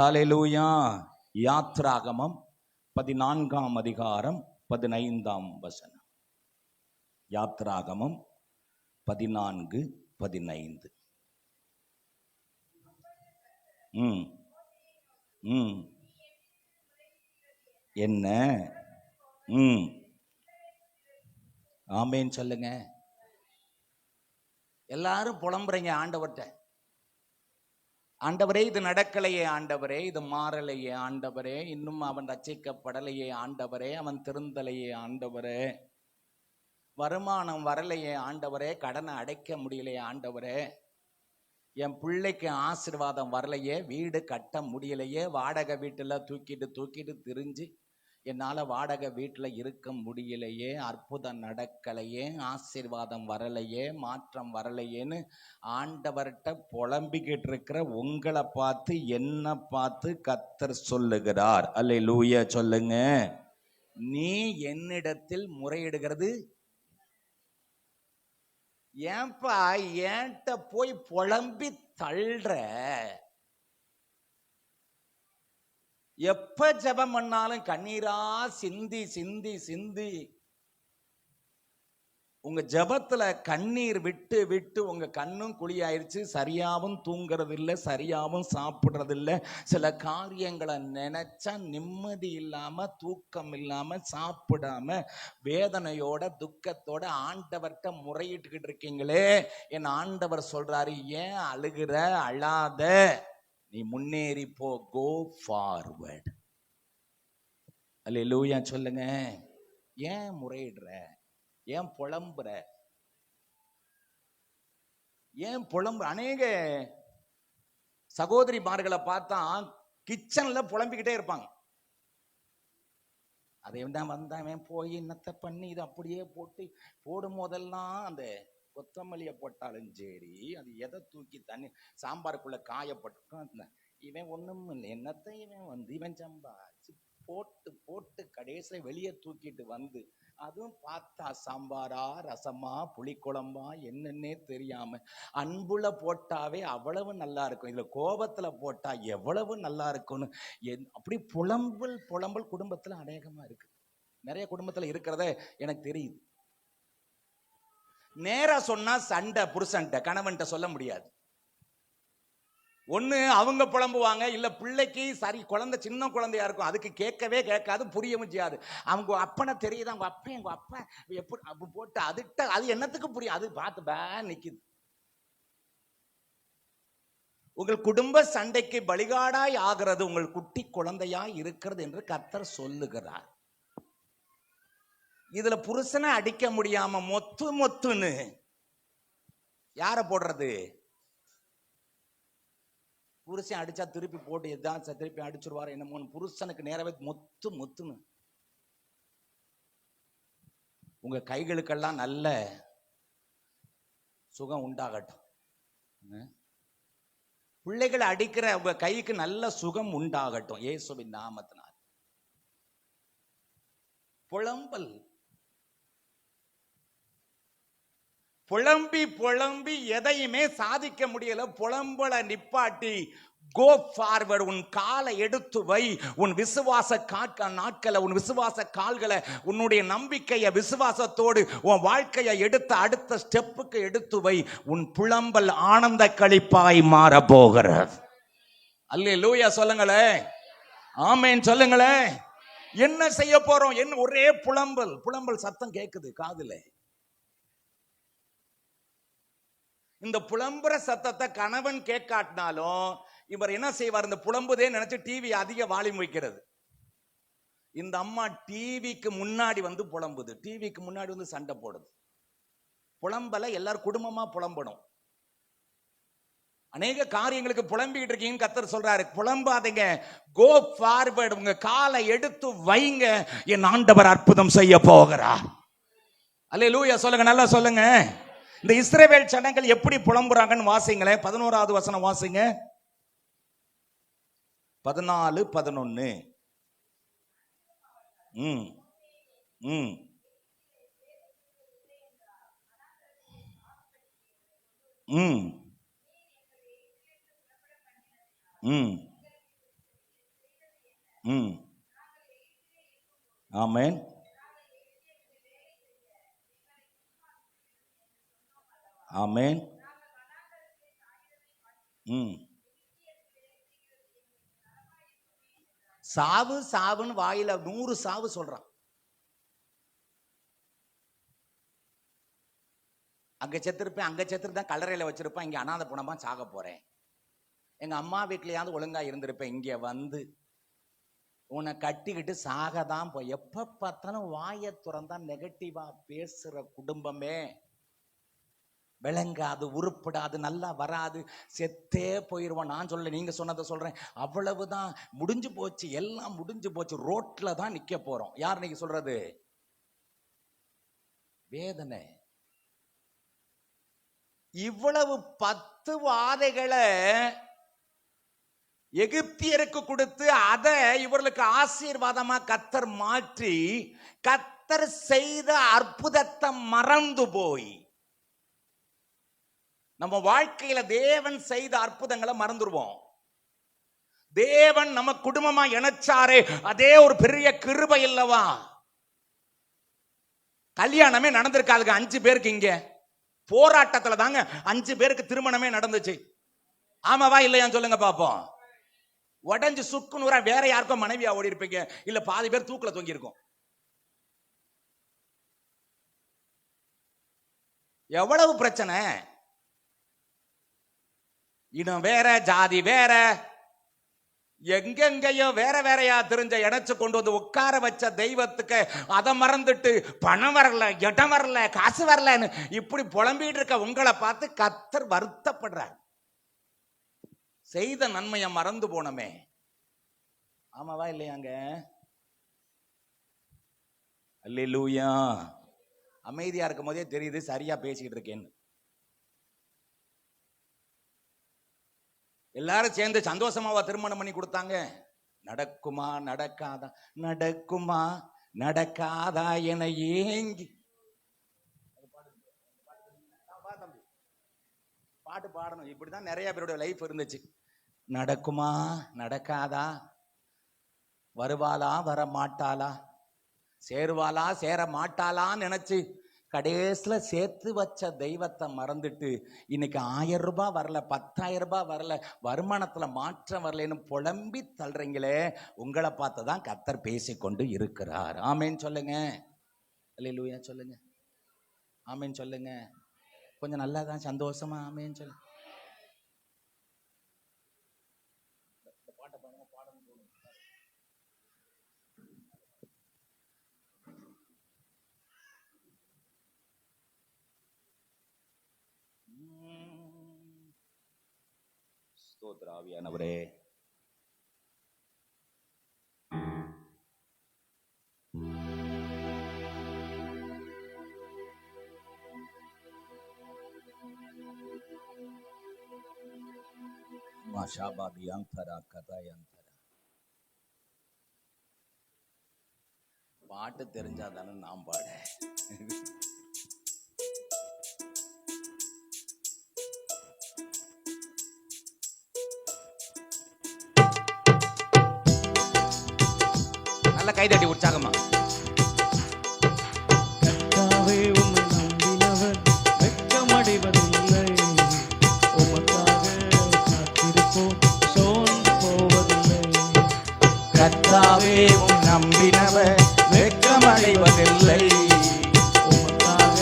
ஹல்லேலூயா. யாத்ராகமம் 14ஆம் அதிகாரம் 15ஆம் வசனம். யாத்ராகமம் 14:15. என்ன? ஆமேன் சொல்லுங்க. எல்லாரும் புலம்புறீங்க ஆண்டவர்கிட்ட. ஆண்டவரே, இது நடக்கலையே ஆண்டவரே, இது மாறலையே ஆண்டவரே, இன்னும் அவன் ரட்சிக்கப்படலையே ஆண்டவரே, அவன் திருந்தலையே ஆண்டவரே, வருமானம் வரலையே ஆண்டவரே, கடனை அடைக்க முடியலையே ஆண்டவரே, என் பிள்ளைக்கு ஆசீர்வாதம் வரலையே, வீடு கட்ட முடியலையே, வாடகை வீட்டில் தூக்கிட்டு திரிஞ்சு என்னால் வாடகை வீட்டில் இருக்க முடியலையே, அற்புதம் நடக்கலையே, ஆசீர்வாதம் வரலையே, மாற்றம் வரலையேன்னு ஆண்டவர்கிட்ட புலம்பிக்கிட்டு இருக்கிற உங்களை பார்த்து என்ன பார்த்து கர்த்தர் சொல்லுகிறார். அல்லேலூயா சொல்லுங்க. நீ என்னிடத்தில் முறையிடுகிறது ஏன்பா? ஏன்ட்ட போய் புலம்பி தள்ளுற? எப்ப ஜெபம் பண்ணாலும் கண்ணீரா சிந்தி சிந்தி சிந்தி உங்க ஜெபத்துல கண்ணீர் விட்டு விட்டு உங்க கண்ணும் குழியாயிருச்சு. சரியாவும் தூங்குறது இல்லை, சரியாவும் சாப்பிடுறது இல்லை. சில காரியங்களை நினைச்சா நிம்மதி இல்லாம, தூக்கம் இல்லாம, சாப்பிடாம, வேதனையோட துக்கத்தோட ஆண்டவர்கிட்ட முறையிட்டுக்கிட்டு இருக்கீங்களே. என் ஆண்டவர் சொல்றாரு, ஏன் அழுகிற? அழாத, நீ முன்னேறி போ. Go forward. அல்லேலூயா சொல்லுங்க. ஏன் முறையிடுற? ஏன் புலம்புற? ஏன் புலம்பு? அநேக சகோதரிமார்களை பார்த்தா கிச்சன்ல புலம்பிக்கிட்டே இருப்பாங்க. அதை வந்தவன் போய் என்னத்தை பண்ணி இதை அப்படியே போடும் போதெல்லாம் அந்த கொத்தமல்லியை போட்டாலும் சரி, அது எதை தூக்கி தண்ணி சாம்பாருக்குள்ள காயப்பட்டு இவன் ஒண்ணும் இல்லை, என்னத்தை இவன் சம்பாதிச்சு போட்டு போட்டு கடைசியில் வெளியே தூக்கிட்டு வந்து அதுவும் பார்த்தா சாம்பாரா, ரசமா, புளிக்குழம்பா என்னன்னே தெரியாம அன்புல போட்டாவே அவ்வளவு நல்லா இருக்கும், இதுல கோபத்துல போட்டா எவ்வளவு நல்லா இருக்கும்னு அப்படி புலம்பல் குடும்பத்துல அநேகமா இருக்கு. நிறைய குடும்பத்துல இருக்கிறத எனக்கு தெரியுது. நேரா சொன்னா சண்டை, புருஷன்ட்ட கணவன்கிட்ட சொல்ல முடியாது. ஒண்ணு அவங்க புலம்புவாங்க, இல்ல பிள்ளைக்கு சரி குழந்தை சின்ன குழந்தையா இருக்கும், அதுக்கு கேட்கவே கேட்காது, புரியவும் செய்யாது. அவங்க அப்பனை தெரியுது, அவங்க அப்பா எங்க அப்பா எப்படி அப்படி போட்டு அதுட்ட அது என்னத்துக்கு புரியும்? அது பார்த்து நிக்குது. உங்கள் குடும்ப சண்டைக்கு பலிகாடாய் ஆகிறது உங்கள் குட்டி குழந்தையாய் இருக்கிறது என்று கர்த்தர் சொல்லுகிறார். இதுல புருஷனை அடிக்க முடியாம மொத்துன்னு யார போடுறது? புருஷன் அடிச்சா திருப்பி போட்டு எதான் திருப்பி அடிச்சிருவாரு என்னமோ. புருஷனுக்கு நேரவே மொத்துன்னு. உங்க கைகளுக்கெல்லாம் நல்ல சுகம் உண்டாகட்டும். பிள்ளைகளை அடிக்கிற உங்க கைக்கு நல்ல சுகம் உண்டாகட்டும் இயேசுவின் நாமத்தினால். புலம்பி எதையுமே சாதிக்க முடியல. புலம்பல நிப்பாட்டி கோ ஃபார்வர்ட். உன் காலை எடுத்து வை. உன் விசுவாச நாட்களை, உன் விசுவாச கால்களை, உன்னுடைய நம்பிக்கையை விசுவாசத்தோடு உன் வாழ்க்கையை எடுத்து அடுத்த ஸ்டெப்புக்கு எடுத்து வை. உன் புலம்பல் ஆனந்த களிப்பாய் மாற போகிறது. அல்லேலூயா சொல்லுங்களே, ஆமேன் சொல்லுங்களே. என்ன செய்ய போறோம்? என்ன ஒரே புலம்பல் சத்தம் கேட்குது காதுல. இந்த புலம்புற சத்தத்தை கணவன் கேட்காட்டினாலும் இவர் என்ன செய்வார்? இந்த புலம்புதே நினைச்சு டிவி அதிக வால்யூம் வைக்கிறது. இந்த அம்மா டிவிக்கு முன்னாடி வந்து புலம்புது, டிவிக்கு முன்னாடி வந்து சண்டை போடுது. புலம்பல எல்லாரும் குடும்பமா புலம்பணும். அநேக காரியங்களுக்கு புலம்பிக்கிட்டு இருக்கீங்கன்னு கர்த்தர் சொல்றாரு. புலம்பாதீங்க, கோ ஃபார்வர்ட். உங்க காலை எடுத்து வைங்க, என் ஆண்டவர் அற்புதம் செய்ய போகிறார். அல்லேலூயா சொல்லுங்க, நல்லா சொல்லுங்க. இந்த இஸ்ரவேல் ஜனங்கள் எப்படி புலம்புறாங்கன்னு வாசிங்களேன். 11வது வசனம் வாசிங்க. 14:11. ஆமென். ஆமென். சாவு சாவுன்னு வாயில 100 சாவு சொல்றான். அங்க செத்துருப்பேன், அங்க செத்துருதான் கல்லறையில வச்சிருப்பேன், இங்க அனாதை புனமா சாக போறேன். எங்க அம்மா வீட்லயாவது ஒழுங்கா இருந்திருப்பேன், இங்க வந்து உன்னை கட்டிக்கிட்டு சாகதான் எப்ப பார்த்தாலும் வாயை துறந்தா நெகட்டிவா பேசுற குடும்பமே விளங்காது, உருப்படாது, நல்லா வராது, செத்தே போயிருவோம். நான் சொல்ல, நீங்க சொன்னதை சொல்றேன். அவ்வளவுதான், முடிஞ்சு போச்சு, எல்லாம் முடிஞ்சு போச்சு, ரோட்ல தான் நிக்க போறோம். யார் நீங்க சொல்றது? வேதனை. இவ்வளவு 10 வாதைகளை எகிப்தியருக்கு கொடுத்து அதை இவர்களுக்கு ஆசீர்வாதமா கர்த்தர் மாற்றி, கர்த்தர் செய்த அற்புதத்தை மறந்து போய் நம்ம வாழ்க்கையில தேவன் செய்த அற்புதங்களை மறந்துடுவோம். தேவன் நம்ம குடும்பமா இணைச்சாரே, அதே ஒரு பெரிய கிருபை இல்லவா? கல்யாணமே நடந்திருக்காதுங்க 5 பேருக்கு. இங்க போராட்டத்துல தாங்க 5 பேருக்கு திருமணமே நடந்துச்சு. ஆமாவா இல்லையான்னு சொல்லுங்க பாப்போம். உடஞ்சு சுக்குநூறா வேற யாருக்கும் மனைவியா ஓடி இருப்பீங்க, இல்ல பாதி பேர் தூக்குல தொங்கி இருக்கும். எவ்வளவு பிரச்சனை! இனம் வேற, ஜாதி வேற, எங்கெங்கயோ வேற வேறையா தெரிஞ்ச இணைச்சு கொண்டு வந்து உட்கார வச்ச தெய்வத்துக்கு அதை மறந்துட்டு பணம் வரல, இடம் வரல, காசு வரலன்னு இப்படி புலம்பிட்டு இருக்க உங்களை பார்த்து கர்த்தர் வருத்தப்படுறார். செய்த நன்மையை மறந்து போனமே. ஆமாவா இல்லையாங்க? அல்லேலூயா. அமைதியா இருக்கும் போதே தெரியுது சரியா பேசிக்கிட்டு இருக்கேன்னு. எல்லாரும் சேர்ந்து சந்தோஷமாவா திருமணம் பண்ணி கொடுத்தாங்க? நடக்குமா நடக்காதா, நடக்குமா நடக்காதா என ஏங்கி பாட்டு பாடணும். இப்படிதான் நிறைய பேருடைய லைஃப் இருந்துச்சு. நடக்குமா நடக்காதா, வருவாளா வர மாட்டாளா, சேருவாளா சேர மாட்டாளான்னு நினைச்சு கடைசியில சேர்த்து வச்ச தெய்வத்தை மறந்துட்டு இன்னைக்கு 1000 ரூபாய் வரல, 10,000 ரூபாய் வரல, வருமானத்துல மாற்றம் வரலன்னு புலம்பி தள்ளுறீங்களே, உங்களை பார்த்துதான் கர்த்தர் பேசிக்கொண்டு இருக்கிறார். ஆமேன் சொல்லுங்க. அல்லேலூயா சொல்லுங்க. ஆமேன் சொல்லுங்க. கொஞ்சம் நல்லா தான் சந்தோஷமா ஆமேன் சொல்லுங்க. ஸ்தோத்திர ஆவியானவரே, பாட்டு தெரிஞ்சாதானே நாம் பாட. நல்ல கைதட்டி உற்சாகமா. கர்த்தாவே உம்மை நம்பினவர் வெட்கமடைவதில்லை, உமக்காக காத்திருப்போம் சோர்ந்து போவதில்லை. கர்த்தாவே உம்மை நம்பினவர் வெட்கமடைவதில்லை, உமக்காக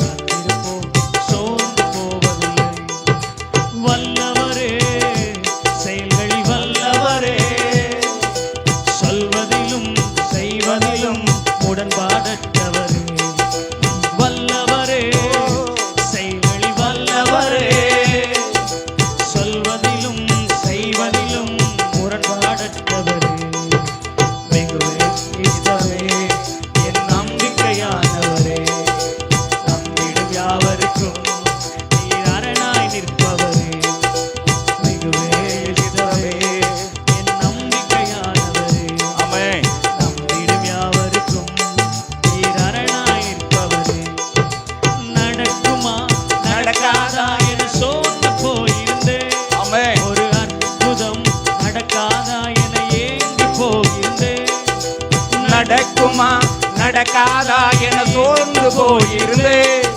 காத்திருப்போம் சோர்ந்து போவதில்லை. வல்லவரே, செயல்களில் வல்லவரே, சொல்வதிலும் செய்வதிலும் உடன்பாடற்றவரே. வல்லவரே, செயல்களில் வல்லவரே, சொல்வதிலும் செய்வதிலும் முரண்பாடற்றவரே. மிகுவே இஷ்டமே என் நம்பிக்கையா நடக்குமா நடக்காதா என சோர்ந்து போயிருந்தேன்.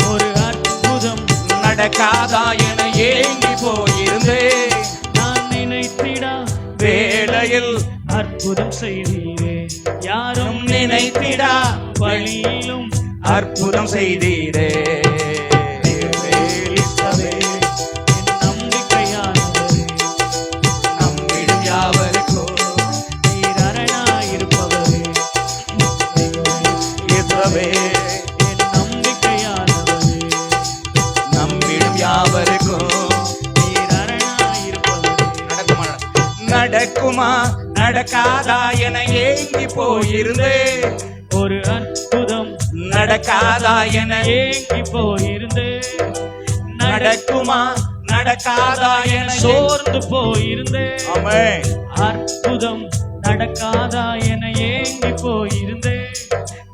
ஒரு அற்புதம் நடக்காதா என ஏங்கி போயிருந்தேன். நான் நினைத்திடா வேளையில் அற்புதம் செய்தீரே. யாரும் நினைத்திடா வழியிலும் அற்புதம் செய்தீரே. இயேசுவே, என் நம்பிக்கையானவரே, நம்மிடம் யாவருக்கும் நீர் அரணாயிருப்பவரே. இயேசுவே, என் நம்பிக்கையானவரே, நம்மிடம் யாவருக்கும் நீர் அரணாயிருப்பவரே. நடக்குமா நடக்காதா என ஏங்கி போயிருந்தேன். ஒரு அற்புதம் நடக்காதா என ஏங்கி போயிருந்து. நடக்குமா நடக்காதா என சோர்ந்து போயிருந்து. ஆமென். அற்புதம் நடக்காதா என ஏங்கி போயிருந்து.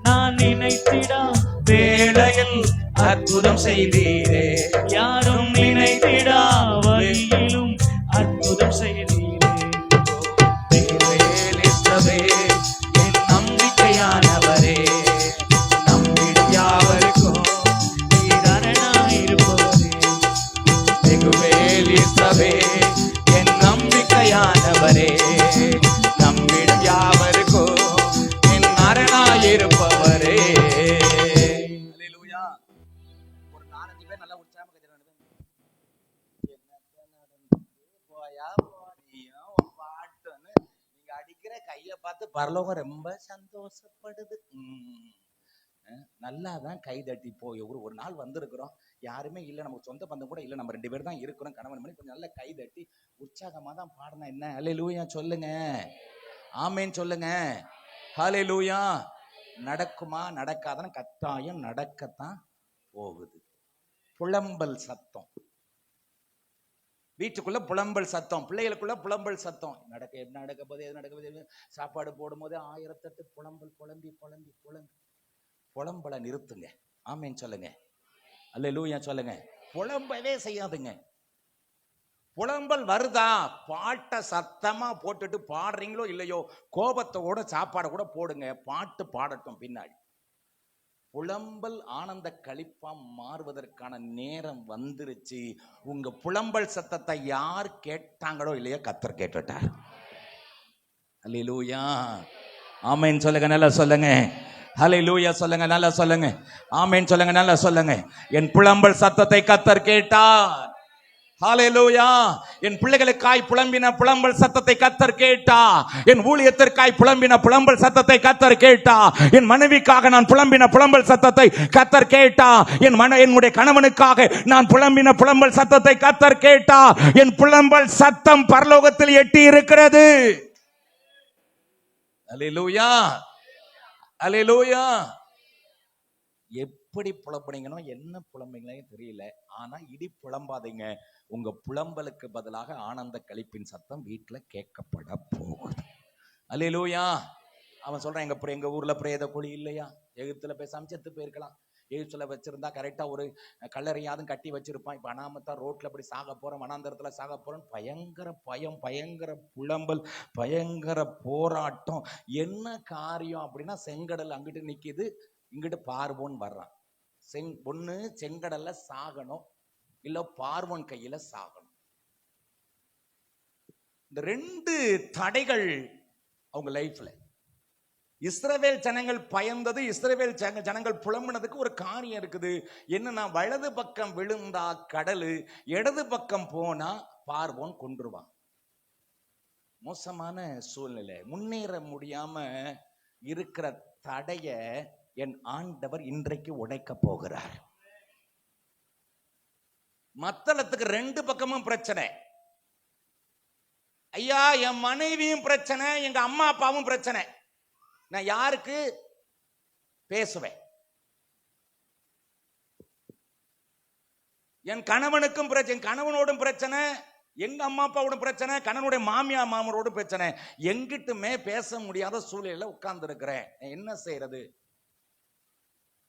நான் நினைத்திடா வேளையில் அற்புதம் செய்தீரே. யாரும் நினைத்திடா வழியிலும் அற்புதம் செய்தீரே. இயேசுவே, என் நம்பிக்கையானவரே, நம்மிடம் யாவருக்கும் நீர் அரணாயிருப்பவரே. வெகுவேல் இயேசுவே, என் நம்பிக்கையானவரே, நம்மிடம் யாவருக்கும் என் அரணாயிருப்பவரே. அல்லேலூயா. ஒரு 4-5 பேர் நல்லா உற்சாகமா கை தட்டுங்க. போயா போனியா உன் பாட்டுன்னு நீங்க அடிக்கிற கைய பார்த்து பரலோகம் ரொம்ப சந்தோஷப்படுது. நல்லா தான் கை தட்டி போய் ஒரு நாள் வந்திருக்கிறோம், யாருமே இல்லை, நமக்கு சொந்த பந்தம் கூட இல்லை, நம்ம 2 பேர் தான் இருக்கிறோம், கணவன் மணி. கொஞ்சம் நல்லா கை தட்டி உற்சாகமா தான் பாடினா என்ன? அல்லேலூயா சொல்லுங்க, ஆமேன் சொல்லுங்க. ஹல்லேலூயா. நடக்குமா நடக்காதான்னு கட்டாயம் நடக்கத்தான் போகுது. புலம்பல் சத்தம், வீட்டுக்குள்ள புலம்பல் சத்தம், பிள்ளைகளுக்குள்ள புலம்பல் சத்தம். என்ன நடக்க போது, எது நடக்க போது, சாப்பாடு போடும் போது 1008 புலம்பல், புலம்பி புலம்பி புலம்பி. புலம்பலை நிறுத்துங்க, ஆமேன் சொல்லுங்க, அல்லேலூயா சொல்லுங்க. புலம்பவே செய்யாதுங்க. புலம்பல் வருதா, பாட்டை சத்தமா போட்டுட்டு பாடுறீங்களோ இல்லையோ, கோபத்தோட சாப்பாடை கூட போடுங்க, பாட்டு பாடட்டும் பின்னாடி. புலம்பல் ஆனந்த களிப்பா மாறுவதற்கான நேரம் வந்துருச்சு. உங்க புலம்பல் சத்தத்தை யார் கேட்டாங்களோ இல்லையோ, கர்த்தர் கேட்டுட்டார். அல்லேலூயா, ஆமென் சொல்லுங்க, நல்லா சொல்லுங்க. ஹல்லேலூயா சொல்லுங்க, நல்லா சொல்லுங்க. ஆமென் சொல்லுங்க, நல்லா சொல்லுங்க. என் புலம்பல் சத்தத்தை கர்த்தர் கேட்டார். ஹல்லேலூயா. என் பிள்ளைகளுக்காய் புலம்பின புலம்பல் சத்தத்தை கர்த்தர் கேட்டா. என் ஊழியத்திற்காய் புலம்பின புலம்பல் சத்தத்தை கர்த்தர் கேட்டா. என் மனைவிக்காக நான் புலம்பின புலம்பல் சத்தத்தை கர்த்தர் கேட்டா. என்னுடைய கணவனுக்காக நான் புலம்பின புலம்பல் சத்தத்தை கர்த்தர் கேட்டா. என் புலம்பல் சத்தம் பரலோகத்தில் எட்டி இருக்கிறது. அல்லேலூயா, அல்லேலூயா. எப்படி புலம்புனீங்கனோ என்ன புலம்புங்களே தெரியல, ஆனா இடி புலம்பாதீங்க. உங்க புலம்பலுக்கு பதிலாக ஆனந்த களிப்பின் சத்தம் வீட்டுல கேட்கப்பட போகுது. அல்லேலூயா. அவன் சொல்றான், எங்க ஊர்ல பிரேத குழி இல்லையா, எகிப்துல போய் சமைச்சத்து போயிருக்கலாம், எகிப்துல வச்சிருந்தா கரெக்டா ஒரு கல்லறையாவது கட்டி வச்சிருப்பான். இப்ப அனாமத்தா ரோட்ல அப்படி சாக போறோம், வனாந்தரத்துல சாக போறோம். பயங்கர பயம், பயங்கர புலம்பல், பயங்கர போராட்டம். என்ன காரியம் அப்படின்னா, செங்கடல் அங்கிட்டு நிக்குது, இங்கிட்டு பார்வோன் வர்றான். ஒண்ணு செங்கடல்ல சாகணும், இல்ல பார்வோன் கையில சாகணும். இந்த 2 தடைகள் அவங்க லைஃப்ல. இஸ்ரவேல் ஜனங்கள் பயந்தது, இஸ்ரவேல் ஜனங்கள் புலம்பினதுக்கு ஒரு காரியம் இருக்குது. என்னன்னா, வலது பக்கம் விழுந்தா கடலு, இடது பக்கம் போனா பார்வோன் கொன்றுவான். மோசமான சூழ்நிலை, முன்னேற முடியாம இருக்கிற தடைய என் ஆண்டவர் இன்றைக்கு உடைக்க போகிறார். மத்தளத்துக்கு 2 பக்கமும் பிரச்சனை. ஐயா, என் மனைவியும் பிரச்சனை, எங்க அம்மா அப்பாவும் பிரச்சனை. நான் யாருக்கு பேசுவேன்? என் கணவனுக்கும் பிரச்சனை, என் கணவனோடும் பிரச்சனை, எங்க அம்மா அப்பாவோட பிரச்சனை, கணவனுடைய மாமியா மாமரோட பிரச்சனை. எங்கிட்டுமே பேச முடியாத சூழ்நிலையில உட்கார்ந்து இருக்கிறேன். என்ன செய்யறது?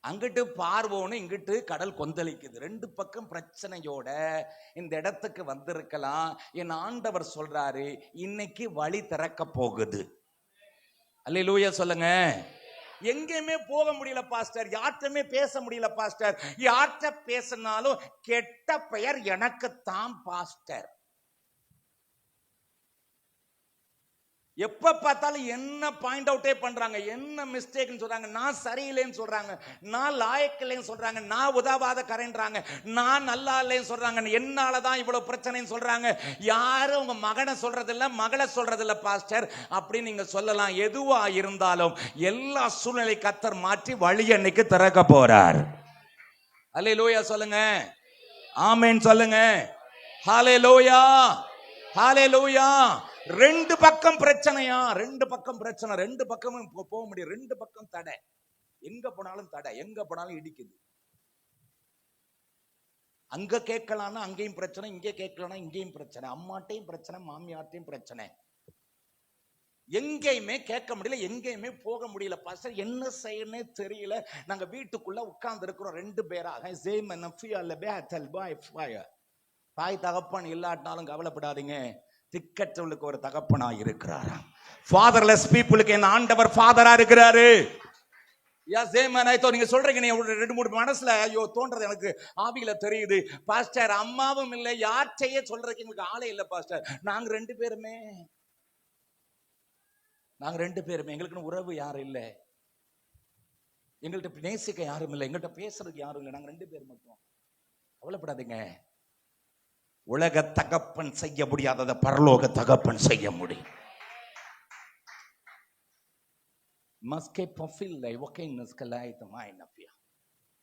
அங்கிட்டு பார்வோன்னு, இங்கிட்டு கடல் கொந்தளிக்குது. 2 பக்கம் பிரச்சனையோட இந்த இடத்துக்கு வந்திருக்கலாம். என் ஆண்டவர் சொல்றாரு, இன்னைக்கு வழி திறக்க போகுது. அல்லேலூயா சொல்லுங்க. எங்கேயுமே போக முடியல பாஸ்டர், யார்கிட்டயுமே பேச முடியல பாஸ்டர். யார்கிட்ட பேசினாலும் கெட்ட பெயர் எனக்கு தான் பாஸ்டர். எப்ப பார்த்தாலும் என்ன பாயிண்ட் அவுட்டே பண்றாங்க, என்ன மிஸ்டேக்னு சொல்றாங்க, நான் சரியில்லைன்னு சொல்றாங்க, நான் லாயக்கு இல்லைன்னு சொல்றாங்க, நான் உதவாத கரைன்றாங்க, நான் நல்லா இல்லைன்னு சொல்றாங்க, என்னாலதான் இவ்வளவு பிரச்சனைன்னு சொல்றாங்க. யாரும் உங்க மகனை சொல்றது இல்ல, மகளை சொல்றது இல்ல பாஸ்டர் அப்படின்னு நீங்க சொல்லலாம். எதுவா இருந்தாலும் எல்லா சூழ்நிலை கர்த்தர் மாற்றி வழி அன்னைக்கு திறக்க போறார். அல்லேலூயா சொல்லுங்க, ஆமென் சொல்லுங்க, ஹல்லேலூயா ஹல்லேலூயா. ரெண்டு பக்கம் பிரச்சனையா, ரெண்டு பக்கம் பிரச்சனை, ரெண்டு பக்கமும் போக முடியும், ரெண்டு பக்கம் தடை, எங்க போனாலும் தடை, எங்க போனாலும் இடிக்குது. அங்க கேட்கலாம்னா அங்கேயும் பிரச்சனை, இங்கே கேட்கலாம்னா இங்கேயும் பிரச்சனை, அம்மாட்டையும் பிரச்சனை, மாமியார்ட்டையும் பிரச்சனை, எங்கேயுமே கேட்க முடியல, எங்கேயுமே போக முடியல பாஸ்டர், என்ன செய்யணும்னே தெரியல. நாங்க வீட்டுக்குள்ள உட்கார்ந்து இருக்கிறோம் ரெண்டு பேராக. தாய் தகப்பன் இல்லாட்டினாலும் கவலைப்படாதீங்க, திக்கற்றவளுக்கு ஒரு தகப்பனா இருக்கிறார். ஃபாதர்லெஸ் பீப்புளுக்கு என் ஆண்டவர் ஃபாதரா இருக்கிறாரு. நீங்க சொல்றீங்க, நீ ரெண்டு மூணு மனசுல ஐயோ தோன்றது எனக்கு ஆவியில தெரியுது பாஸ்டர். அம்மாவும் இல்லை, யார் செய்ய சொல்றதுக்கு எங்களுக்கு ஆளே இல்லை பாஸ்டர். நாங்க ரெண்டு பேருமே எங்களுக்குன்னு உறவு யாரும் இல்லை, எங்கள்கிட்ட நேசிக்க யாரும் இல்லை, எங்கள்கிட்ட பேசுறதுக்கு யாரும் இல்லை, நாங்க ரெண்டு பேர் மட்டும். கவலைப்படாதீங்க, உலக தகப்பன் செய்ய முடியாததை பரலோக தகப்பன் செய்ய முடியும்.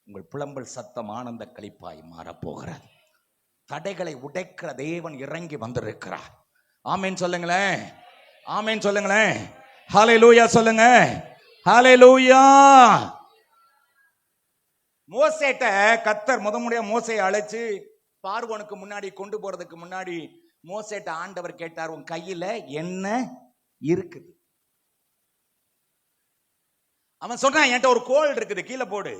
உங்கள் புலம்பல் சத்தம் ஆனந்த களிப்பாய் மாறப்போகிறது. தடைகளை உடைக்கிற தேவன் இறங்கி வந்திருக்கிறார். ஆமென் சொல்லுங்களேன், ஆமென் சொல்லுங்களேன், ஹல்லேலூயா சொல்லுங்க, ஹல்லேலூயா. மோசேட்ட கர்த்தர் முதமுறையா மோசேயை அழைச்சு பார்வோனுக்கு முன்னாடி கொண்டு போறதுக்கு முன்னாடி மோசேட்ட ஆண்டவர் கேட்டார், உன் கையில என்ன இருக்குது? அவன் சொன்னான், என்கிட்ட ஒரு கோல் இருக்குது, கீழே போடு.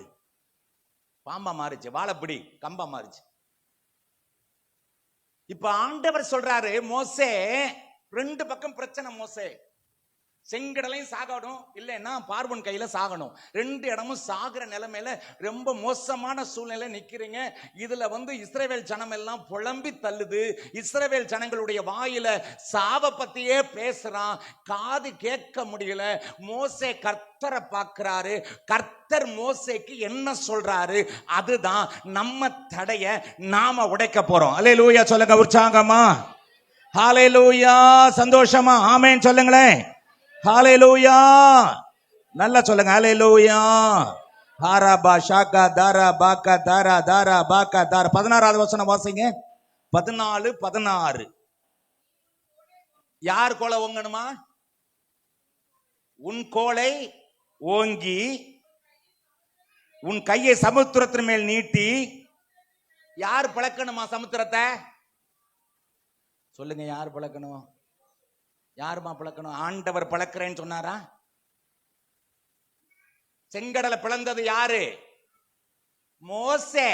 பாம்பா மாறிச்சு, வாழைப்பிடி கம்பா மாறிச்சு. இப்ப ஆண்டவர் சொல்றாரு, மோசே ரெண்டு பக்கம் பிரச்சனை. மோசே செங்கடலையும் சாகணும், இல்லைன்னா பார்வோன் கையில சாகணும். ரெண்டு இடமும் சாகுற நிலைமையில ரொம்ப மோசமான சூழ்நிலை நிக்கிறீங்க. இதுல இஸ்ரவேல் ஜனம் எல்லாம் புலம்பி தள்ளுது. இஸ்ரவேல் ஜனங்களுடைய வாயில சாவ பத்தியே பேசுறான், காது கேட்க முடியல. மோசே கர்த்தரை பார்க்கிறாரு. கர்த்தர் மோசேக்கு என்ன சொல்றாரு, அதுதான் நம்ம தடைய நாம உடைக்க போறோம். அல்லேலூயா சொல்லுங்க உற்சாகமா, ஹல்லேலூயா சந்தோஷமா, ஆமென் சொல்லுங்களேன், ஹல்லேலூயா நல்லா சொல்லுங்க, ஹல்லேலூயா. ஹாரபா ஷாகா தாரா பாகா தாரா தாரா பாகா தாரா. 16வது வசனம் வாசிங்க, 14 16. யார் கோலை ஓங்கணுமா? உன் கோலை ஓங்கி உன் கையை சமுத்திரத்தின் மேல் நீட்டி. யார் பழக்கணுமா சமுத்திரத்தை? சொல்லுங்க, யார் பழக்கணும்? யாருமா பழக்கணும்? ஆண்டவர் பழக்கிறேன்னு சொன்னாரா? செங்கடலை பிளந்தது யாரு? மோசே.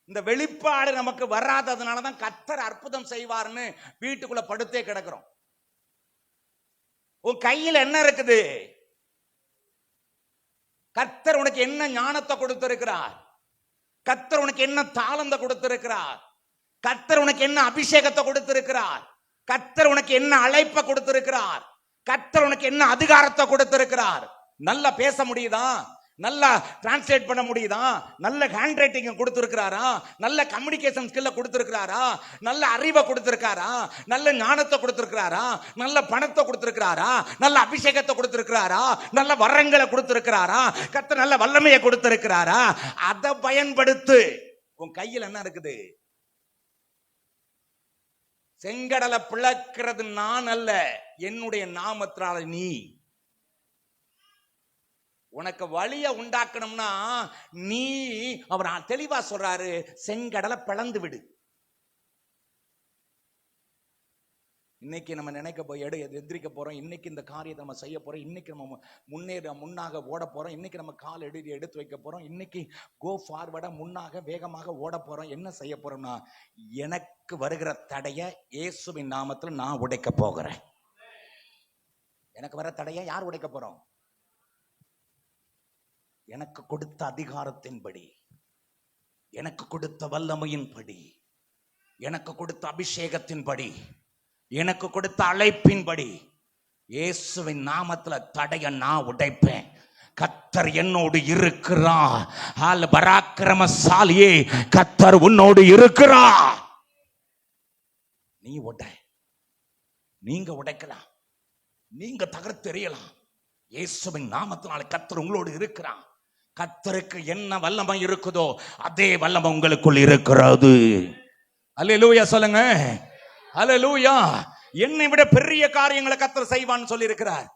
இந்த வெளிப்பாடு நமக்கு வராததுனாலதான் கர்த்தர் அற்புதம் செய்வார்னு வீட்டுக்குள்ள படுத்தே கிடக்கிறோம். உன் கையில் என்ன இருக்குது? கர்த்தர் உனக்கு என்ன ஞானத்தை கொடுத்திருக்கிறார்? கர்த்தர் உனக்கு என்ன தாளந்தை கொடுத்திருக்கிறார்? கர்த்தர் உனக்கு என்ன அபிஷேகத்தை கொடுத்திருக்கிறார்? கர்த்தர் உனக்கு என்ன அழைப்பை கொடுத்திருக்கிறார்? கர்த்தர் உனக்கு என்ன அதிகாரத்தை கொடுத்திருக்கிறார்? நல்லா பேச முடியுதா? நல்லா டிரான்ஸ்லேட் பண்ண முடியுதா? நல்ல ஹேண்ட் ரைட்டிங் கொடுத்திருக்கிறாரா? நல்ல கம்யூனிகேஷன் ஸ்கில்ல கொடுத்திருக்கிறாரா? நல்ல அறிவை கொடுத்திருக்காரா? நல்ல ஞானத்தை கொடுத்திருக்கிறாரா? நல்ல பணத்தை கொடுத்திருக்கிறாரா? நல்ல அபிஷேகத்தை கொடுத்திருக்கிறாரா? நல்ல வரங்களை கொடுத்திருக்கிறாரா? கர்த்தர் நல்ல வல்லமையை கொடுத்திருக்கிறாரா? அதை பயன்படுத்து. உன் கையில் என்ன இருக்குது? செங்கடலை பிளக்கிறது நான் அல்ல, என்னுடைய நாமத்தினால நீ. உனக்கு வழிய உண்டாக்கணும்னா நீ, அவர் தெளிவா சொல்றாரு, செங்கடலை பிளந்து விடு. இன்னைக்கு நம்ம நினைக்க போய் எதிர்க்க போறோம், இன்னைக்கு இந்த காரியத்தை நம்ம செய்ய போறோம், இன்னைக்கு நம்ம முன்னாக ஓட போறோம், இன்னைக்கு நம்ம கால் எடுத்து வைக்க போறோம், இன்னைக்கு கோ ஃபார்வர்டா முன்னாக வேகமாக ஓட போறோம். என்ன செய்ய போறோம்னா, எனக்கு வருகிற தடைய இயேசுவின் நாமத்தில் நான் உடைக்க போகிறேன். எனக்கு வர தடையை யார் உடைக்க போறோம்? எனக்கு கொடுத்த அதிகாரத்தின்படி, எனக்கு கொடுத்த வல்லமையின்படி, எனக்கு கொடுத்த அபிஷேகத்தின்படி, எனக்கு கொடுத்த அழைப்பின்படி இயேசுவின் நாமத்துல தடைய நான் உடைப்பேன். கர்த்தர் என்னோடு இருக்கிறார். ஆல் பராக்கிரமசாலியே, கர்த்தர் உன்னோடு இருக்கிறார். நீ உடை, நீங்க உடைக்கலாம், நீங்க தகர்த்தெறியலாம். இயேசுவின் நாமத்தினால கர்த்தர் உங்களோடு இருக்கிறார். கர்த்தருக்கு என்ன வல்லமை இருக்குதோ அதே வல்லமை உங்களுக்குள் இருக்கிறது. அல்லேலூயா சொல்லுங்க. அல்லேலூயா. என்னை விட பெரிய காரியங்களை கர்த்தர் செய்வான்னு சொல்லி இருக்கிறார்.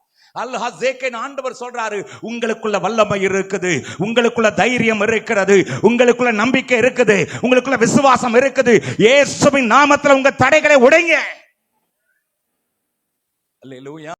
ஆண்டவர் சொல்றாரு, உங்களுக்குள்ள வல்லமை இருக்குது, உங்களுக்குள்ள தைரியம் இருக்கிறது, உங்களுக்குள்ள நம்பிக்கை இருக்குது, உங்களுக்குள்ள விசுவாசம் இருக்குது. இயேசுவின் நாமத்துல உங்க தடைகளை உடைங்க. அல்லேலூயா.